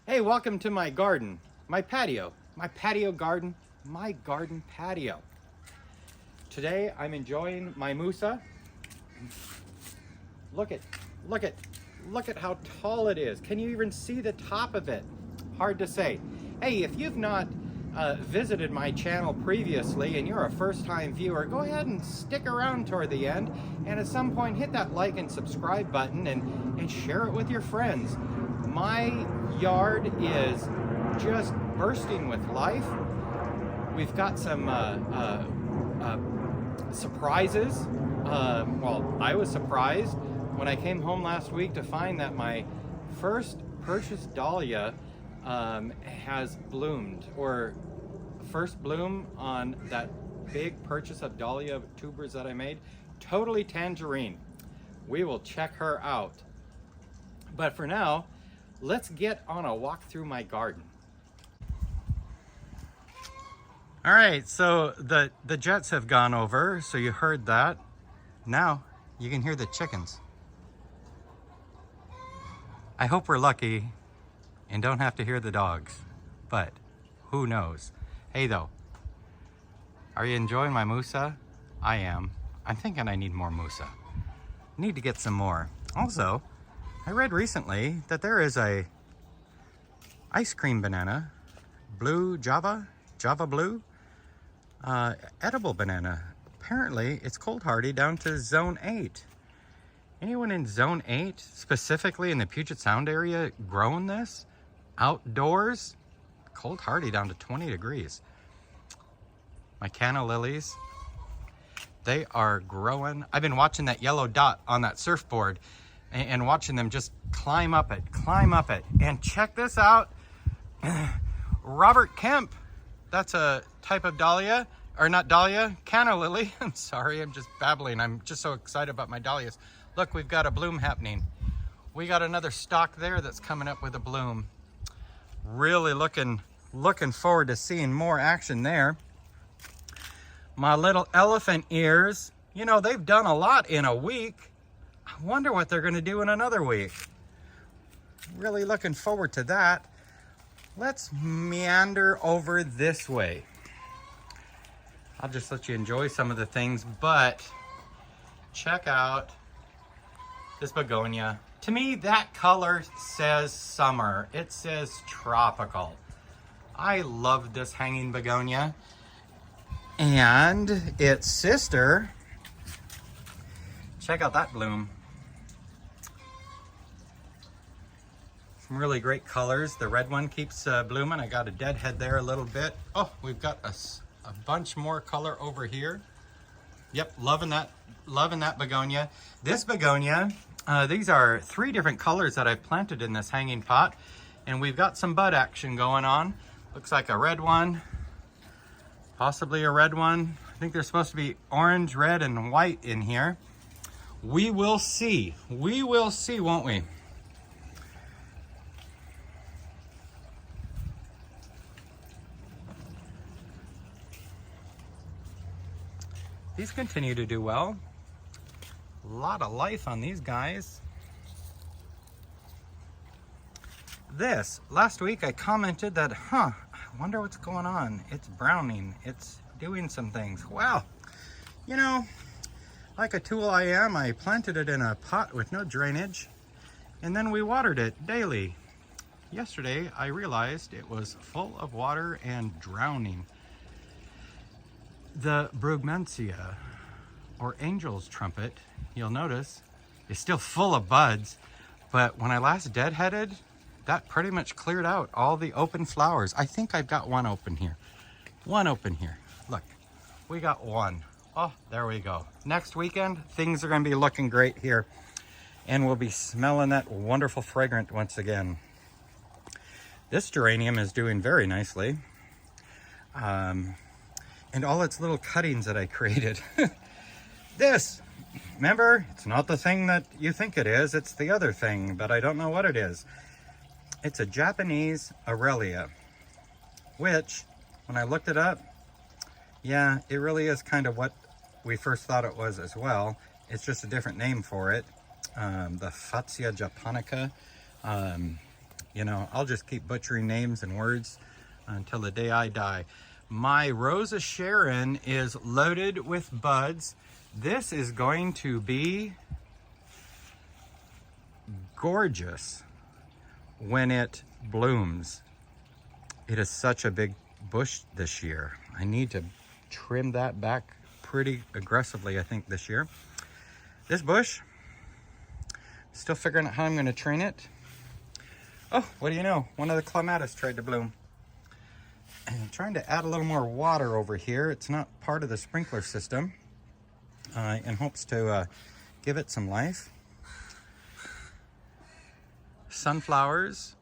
Hey, welcome to my garden, my patio garden, my garden patio. Today I'm enjoying my musa. Look at how tall it is. Can you even see the top of it? Hard to say. Hey, if you've not visited my channel previously and you're a first-time viewer, go ahead and stick around toward the end, and at some point hit that like and subscribe button and share it with your friends. My yard is just bursting with life. We've got some surprises. Well, I was surprised when I came home last week to find that my first purchased dahlia has bloomed, or first bloom on that big purchase of dahlia tubers that I made. Totally tangerine. We will check her out. But for now, let's get on a walk through my garden. All right, so the jets have gone over, so you heard that. Now you can hear the chickens. I hope we're lucky and don't have to hear the dogs, but who knows? Hey though, are you enjoying my musa? I am. I'm thinking I need more musa. Need to get some more. Also, I read recently that there is a ice cream banana, blue Java blue, edible banana. Apparently it's cold hardy down to zone 8. Anyone in zone 8, specifically in the Puget Sound area, growing this outdoors? Cold hardy down to 20 degrees. My canna lilies, they are growing. I've been watching that yellow dot on that surfboard and watching them just climb up it. And check this out. Robert Kemp, that's a type of dahlia, or not dahlia, canna lily. I'm sorry, I'm just babbling. I'm just so excited about my dahlias. Look, we've got a bloom happening. We got another stalk there that's coming up with a bloom. Really looking forward to seeing more action there. My little elephant ears, you know, they've done a lot in a week. I wonder what they're gonna do in another week. Really looking forward to that. Let's meander over this way. I'll just let you enjoy some of the things, but check out this begonia. To me, that color says summer. It says tropical. I love this hanging begonia. And its sister, check out that bloom. Some really great colors. The red one keeps blooming. I got a deadhead there a little bit. Oh, we've got a bunch more color over here. Yep, loving that begonia. This begonia, these are 3 different colors that I've planted in this hanging pot, and we've got some bud action going on. Looks like a red one, possibly a red one. I think there's supposed to be orange, red, and white in here. We will see. We will see, won't we? These continue to do well. A lot of life on these guys. This, last week I commented that, I wonder what's going on. It's browning, it's doing some things. Well, you know, like a tool I am, I planted it in a pot with no drainage, and then we watered it daily. Yesterday, I realized it was full of water and drowning. The Brugmansia, or angel's trumpet, you'll notice, is still full of buds, but when I last deadheaded, that pretty much cleared out all the open flowers. I think I've got one open here. One open here. Look, we got one. Oh, there we go. Next weekend, things are gonna be looking great here, and we'll be smelling that wonderful fragrance once again. This geranium is doing very nicely. And all its little cuttings that I created. This, remember, it's not the thing that you think it is, it's the other thing, but I don't know what it is. It's a Japanese Aurelia, which, when I looked it up, yeah, it really is kind of what we first thought it was as well. It's just a different name for it. The Fatsia japonica. You know, I'll just keep butchering names and words until the day I die. My Rosa Sharon is loaded with buds. This is going to be gorgeous when it blooms. It is such a big bush this year. I need to trim that back pretty aggressively, I think, this year. This bush, still figuring out how I'm going to train it. Oh, what do you know? One of the clematis tried to bloom. And I'm trying to add a little more water over here. It's not part of the sprinkler system, in hopes to give it some life. Sunflowers,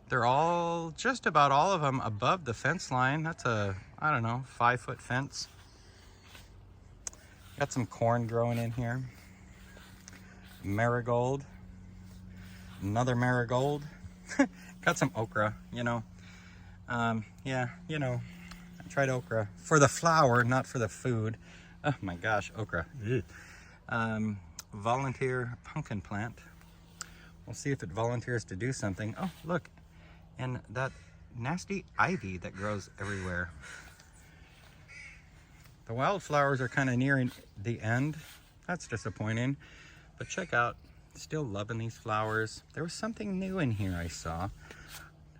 they're all, just about all of them above the fence line. That's a, I don't know, 5-foot fence. Got some corn growing in here. Marigold, another marigold. Got some okra, you know. Yeah, you know, I tried okra for the flower, not for the food. Oh my gosh, okra. Volunteer pumpkin plant. We'll see if it volunteers to do something. Oh, look, and that nasty ivy that grows everywhere. The wildflowers are kind of nearing the end. That's disappointing. But check out, still loving these flowers. There was something new in here I saw.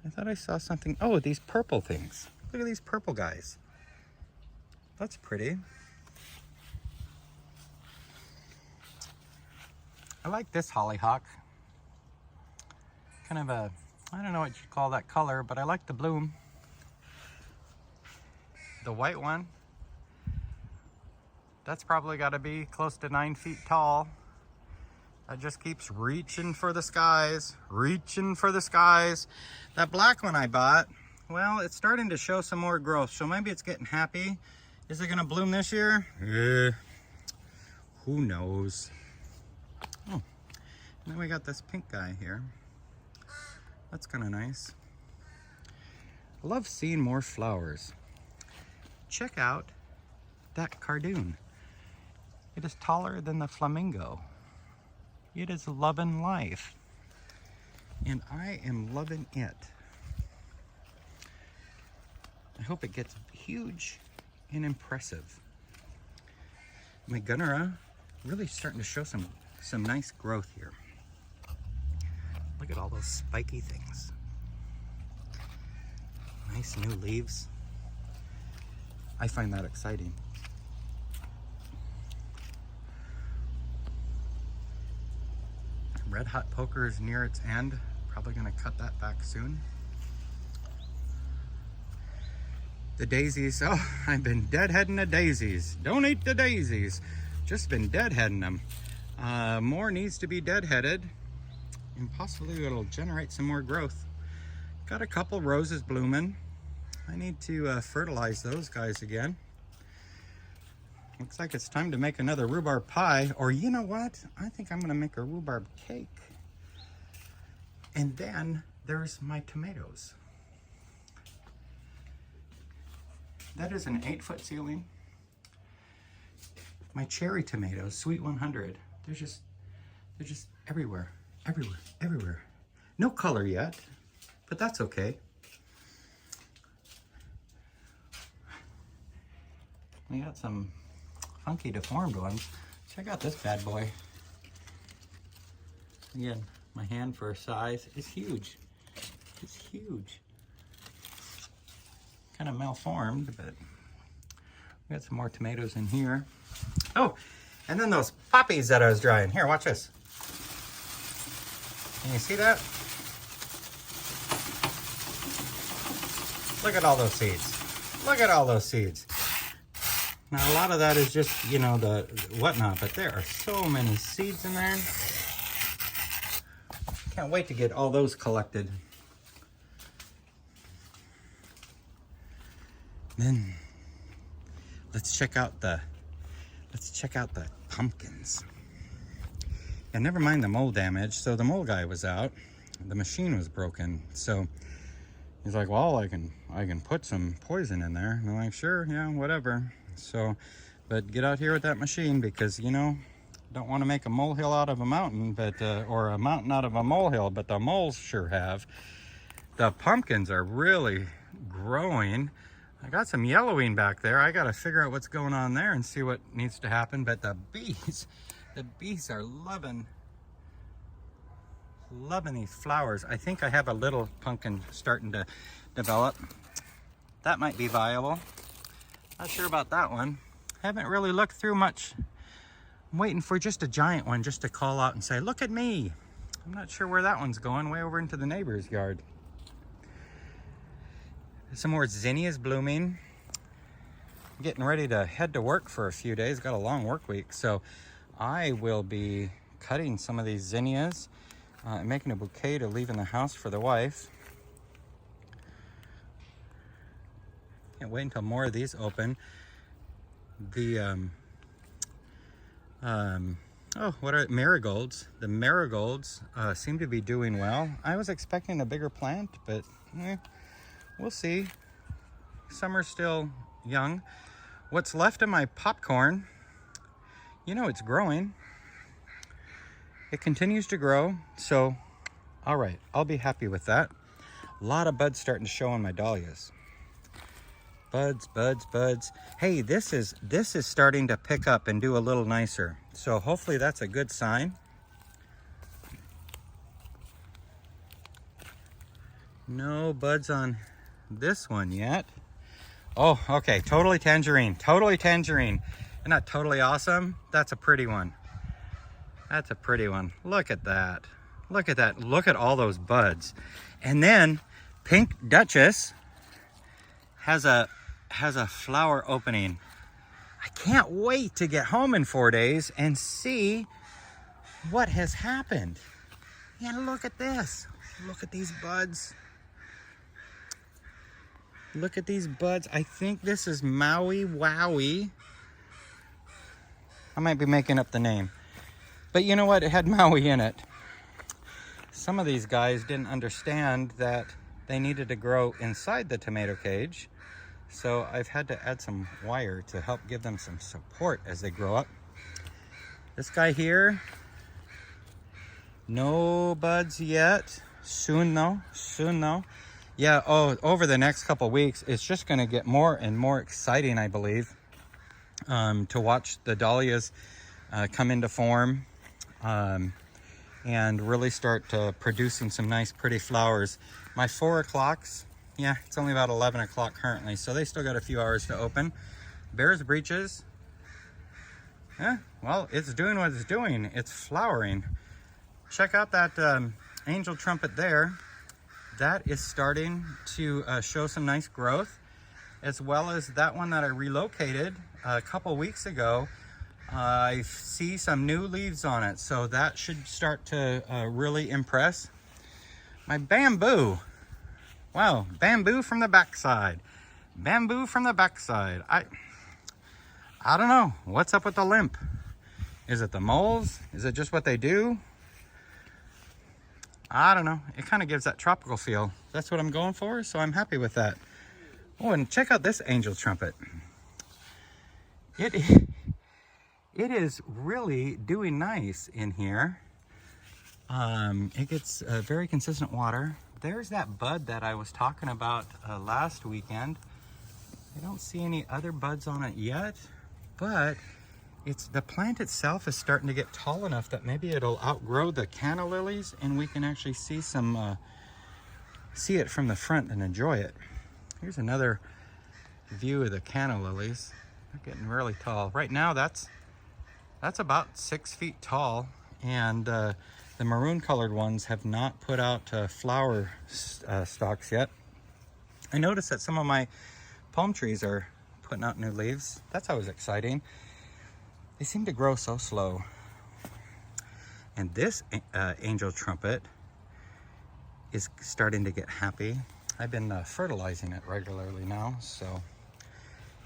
I thought I saw something. Oh, these purple things. Look at these purple guys. That's pretty. I like this hollyhock. Kind of a, I don't know what you'd call that color, but I like the bloom. The white one, that's probably got to be close to 9 feet tall. That just keeps reaching for the skies, reaching for the skies. That black one I bought, well, it's starting to show some more growth, so maybe it's getting happy. Is it gonna bloom this year? Who knows? Oh, and then we got this pink guy here. That's kind of nice. I love seeing more flowers. Check out that cardoon. It is taller than the flamingo. It is loving life. And I am loving it. I hope it gets huge and impressive. My Gunnera really starting to show some nice growth here. Look at all those spiky things. Nice new leaves. I find that exciting. Red Hot Poker is near its end. Probably gonna cut that back soon. The daisies, oh, I've been deadheading the daisies. Don't eat the daisies. Just been deadheading them. More needs to be deadheaded, and possibly it'll generate some more growth. Got a couple roses blooming. I need to fertilize those guys again. Looks like it's time to make another rhubarb pie, or you know what? I think I'm gonna make a rhubarb cake. And then there's my tomatoes. That is an 8-foot ceiling. My cherry tomatoes, Sweet 100, they're just everywhere, everywhere, everywhere. No color yet, but that's okay. We got some funky deformed ones. Check out this bad boy. Again, my hand for size is huge. It's huge. Kind of malformed, but we got some more tomatoes in here. Oh, and then those poppies that I was drying. Here, watch this. Can you see that? Look at all those seeds. Look at all those seeds. Now, a lot of that is just, you know, the whatnot, but there are so many seeds in there. Can't wait to get all those collected. Then let's check out the pumpkins. And never mind the mold damage. So the mold guy was out. The machine was broken. So he's like, well, I can put some poison in there. And I'm like, sure, yeah, whatever. So, but get out here with that machine, because, you know, don't want to make a molehill out of a mountain, but or a mountain out of a molehill, but the moles sure have. The pumpkins are really growing. I got some yellowing back there. I got to figure out what's going on there and see what needs to happen. But the bees are loving these flowers. I think I have a little pumpkin starting to develop. That might be viable. Not sure about that one. Haven't really looked through much. I'm waiting for just a giant one just to call out and say, look at me. I'm not sure where that one's going, way over into the neighbor's yard. Some more zinnias blooming. I'm getting ready to head to work for a few days. Got a long work week, so I will be cutting some of these zinnias and making a bouquet to leave in the house for the wife. Can't wait until more of these open. The what are marigolds? The marigolds seem to be doing well. I was expecting a bigger plant, but we'll see. Summer's still young. What's left of my popcorn, you know, it's growing. It continues to grow, so all right, I'll be happy with that. A lot of buds starting to show on my dahlias. Buds, buds, buds. Hey, this is starting to pick up and do a little nicer. So hopefully that's a good sign. No buds on this one yet. Oh, okay, totally tangerine, totally tangerine. Isn't that totally awesome? That's a pretty one. That's a pretty one. Look at that. Look at that. Look at all those buds. And then Pink Duchess has a flower opening. I can't wait to get home in 4 days and see what has happened. And look at this. Look at these buds. Look at these buds. I think this is Maui Wowie. I might be making up the name. But you know what? It had Maui in it. Some of these guys didn't understand that they needed to grow inside the tomato cage. So I've had to add some wire to help give them some support as they grow up. This guy here, no buds yet. Soon though, soon though. Yeah, over the next couple weeks, it's just gonna get more and more exciting, I believe, to watch the dahlias come into form and really start producing some nice, pretty flowers. My 4 o'clocks, yeah, it's only about 11 o'clock currently, so they still got a few hours to open. Bear's breeches, yeah, well, it's doing what it's doing. It's flowering. Check out that angel trumpet there. That is starting to show some nice growth, as well as that one that I relocated a couple weeks ago. I see some new leaves on it, so that should start to really impress. My bamboo, wow, bamboo from the backside. Bamboo from the backside. I don't know, what's up with the limp? Is it the moles? Is it just what they do? I don't know. It kind of gives that tropical feel. That's what I'm going for, so I'm happy with that. Oh, and check out this angel trumpet. It is really doing nice in here. It gets very consistent water. There's that bud that I was talking about last weekend. I don't see any other buds on it yet, but the plant itself is starting to get tall enough that maybe it'll outgrow the canna lilies and we can actually see it from the front and enjoy it. Here's another view of the canna lilies. They're getting really tall. Right now that's about 6 feet tall, and the maroon colored ones have not put out flower stalks yet. I noticed that some of my palm trees are putting out new leaves. That's always exciting. They seem to grow so slow. And this angel trumpet is starting to get happy. I've been fertilizing it regularly now, so.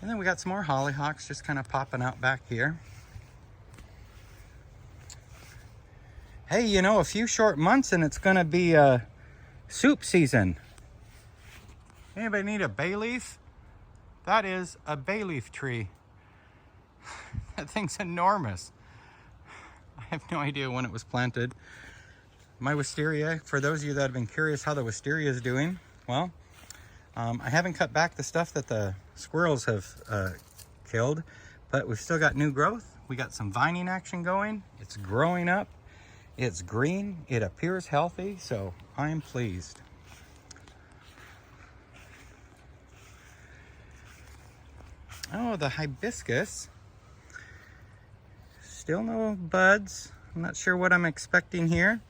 And then we got some more hollyhocks just kind of popping out back here. Hey, you know, a few short months and it's gonna be soup season. Anybody need a bay leaf? That is a bay leaf tree. That thing's enormous. have no idea when it was planted. My wisteria, for those of you that have been curious how the wisteria is doing, well, I haven't cut back the stuff that the squirrels have killed, but we've still got new growth. We got some vining action going. It's growing up. It's green. It appears healthy, so I'm pleased. Oh, the hibiscus. Still no buds. I'm not sure what I'm expecting here.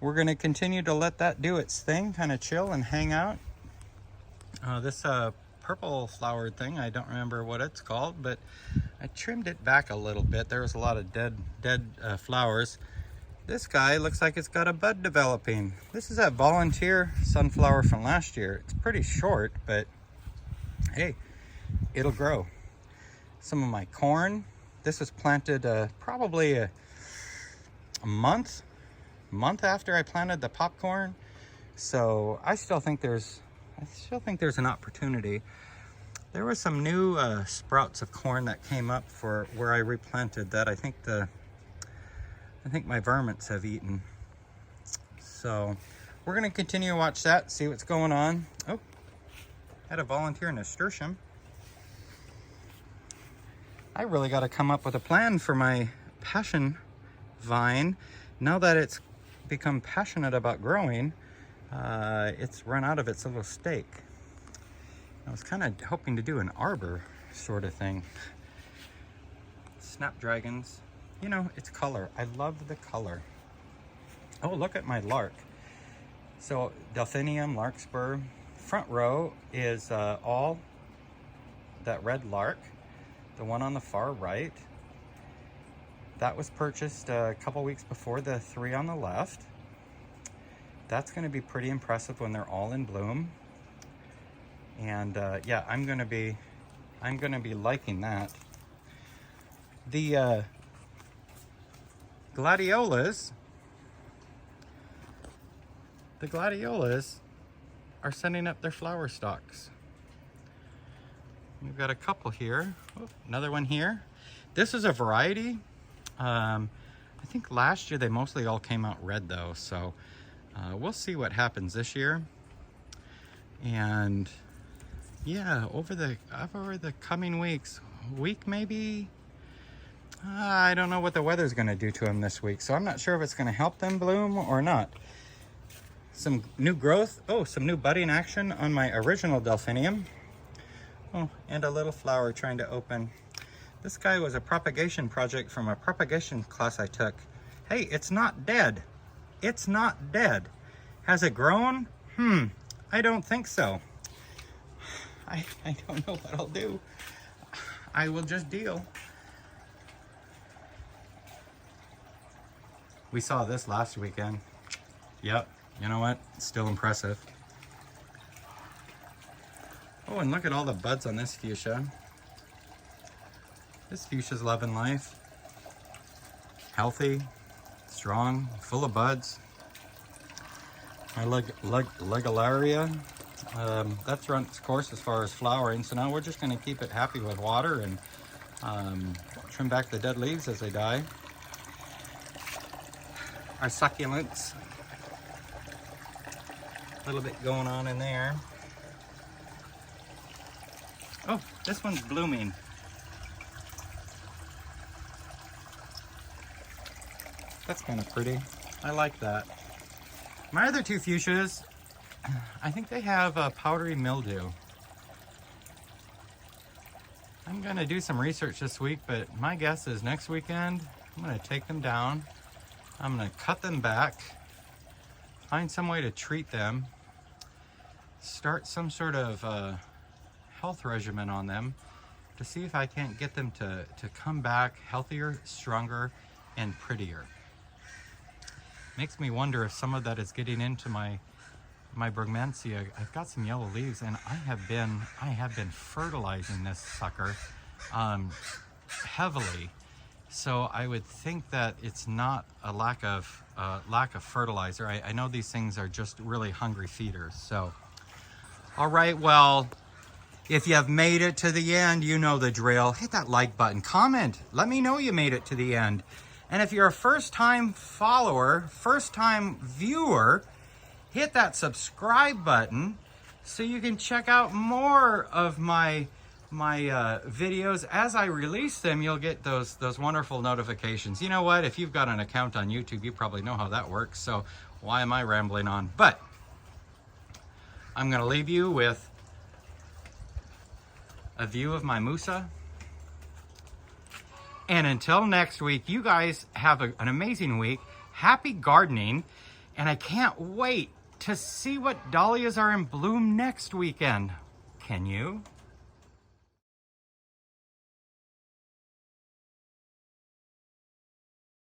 We're going to continue to let that do its thing, kind of chill and hang out. This purple flowered thing, I don't remember what it's called, but I trimmed it back a little bit. There was a lot of dead flowers. This guy looks like it's got a bud developing. This is that volunteer sunflower from last year. It's pretty short, but hey, it'll grow. Some of my corn. This was planted probably a month after I planted the popcorn. So I still think there's an opportunity. There were some new sprouts of corn that came up for where I replanted that I think my varmints have eaten. So we're gonna continue to watch that, see what's going on. Oh, had a volunteer nasturtium. I really got to come up with a plan for my passion vine. Now that it's become passionate about growing, it's run out of its little stake. I was kind of hoping to do an arbor sort of thing. Snapdragons, you know, it's color. I love the color. Oh, look at my lark. So delphinium, larkspur. Front row is all that red lark. The one on the far right, that was purchased a couple weeks before the three on the left. That's going to be pretty impressive when they're all in bloom. And yeah, I'm going to be liking that. The gladiolas are sending up their flower stalks. We've got a couple here. Oh, another one here. This is a variety. I think last year they mostly all came out red though, so we'll see what happens this year. And yeah, over the coming weeks, maybe, I don't know what the weather's going to do to them this week, so I'm not sure if it's going to help them bloom or not. Some new growth. Oh, some new budding action on my original delphinium. Oh, and a little flower trying to open. This guy was a propagation project from a propagation class I took. Hey, it's not dead. It's not dead. Has it grown? I don't think so. I don't know what I'll do. I will just deal. We saw this last weekend. Yep, you know what? It's still impressive. Oh, and look at all the buds on this fuchsia. This fuchsia's loving life. Healthy, strong, full of buds. My Legularia, that's run its course as far as flowering, so now we're just going to keep it happy with water and trim back the dead leaves as they die. Our succulents, a little bit going on in there. Oh, this one's blooming. That's kind of pretty. I like that. My other two fuchsias, I think they have powdery mildew. I'm gonna do some research this week, but my guess is next weekend, I'm gonna take them down. I'm gonna cut them back, find some way to treat them, start some sort of health regimen on them to see if I can't get them to come back healthier, stronger, and prettier. Makes me wonder if some of that is getting into my Brugmansia. I've got some yellow leaves, and I have been fertilizing this sucker heavily. So I would think that it's not a lack of fertilizer. I know these things are just really hungry feeders. So, all right, well, if you have made it to the end, you know the drill. Hit that like button, comment, let me know you made it to the end. And if you're a first-time follower, first-time viewer, hit that subscribe button so you can check out more of my videos. As I release them, you'll get those wonderful notifications. You know what? If you've got an account on YouTube, you probably know how that works. So why am I rambling on? But I'm going to leave you with a view of my Musa. And until next week, you guys have an amazing week. Happy gardening. And I can't wait to see what dahlias are in bloom next weekend. Can you?